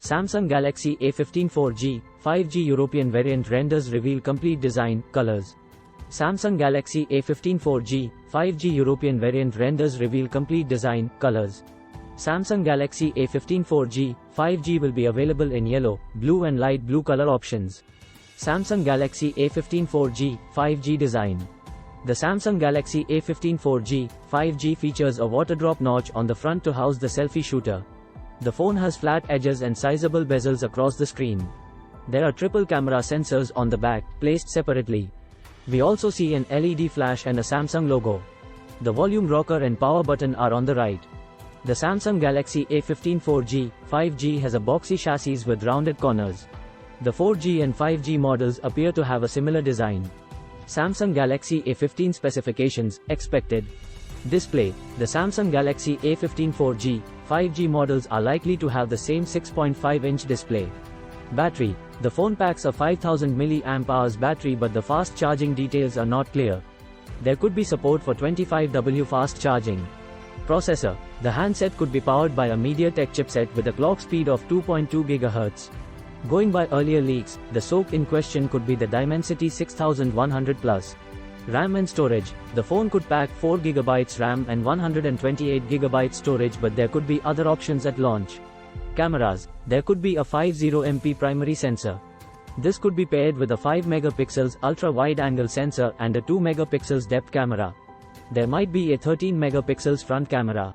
Samsung Galaxy A15 4G, 5G European variant renders reveal complete design, colors. Samsung Galaxy A15 4G, 5G European variant renders reveal complete design, colors. Samsung Galaxy A15 4G, 5G will be available in yellow, blue and light blue color options. Samsung Galaxy A15 4G, 5G design. The Samsung Galaxy A15 4G, 5G features a water drop notch on the front to house the selfie shooter. The phone has flat edges and sizable bezels across the screen. There are triple camera sensors on the back, placed separately. We also see an LED flash and a Samsung logo. The volume rocker and power button are on the right. The Samsung Galaxy A15 4G, 5G has a boxy chassis with rounded corners. The 4G and 5G models appear to have a similar design. Samsung Galaxy A15 specifications, expected. Display. The Samsung Galaxy A15 4G, 5G models are likely to have the same 6.5-inch display. Battery. The phone packs a 5000 mAh battery, but the fast charging details are not clear. There could be support for 25W fast charging. Processor. The handset could be powered by a MediaTek chipset with a clock speed of 2.2 GHz. Going by earlier leaks, the SoC in question could be the Dimensity 6100 Plus. RAM and storage. The phone could pack 4GB RAM and 128GB storage, but there could be other options at launch. Cameras. There could be a 50MP primary sensor. This could be paired with a 5MP ultra-wide-angle sensor and a 2MP depth camera. There might be a 13MP front camera.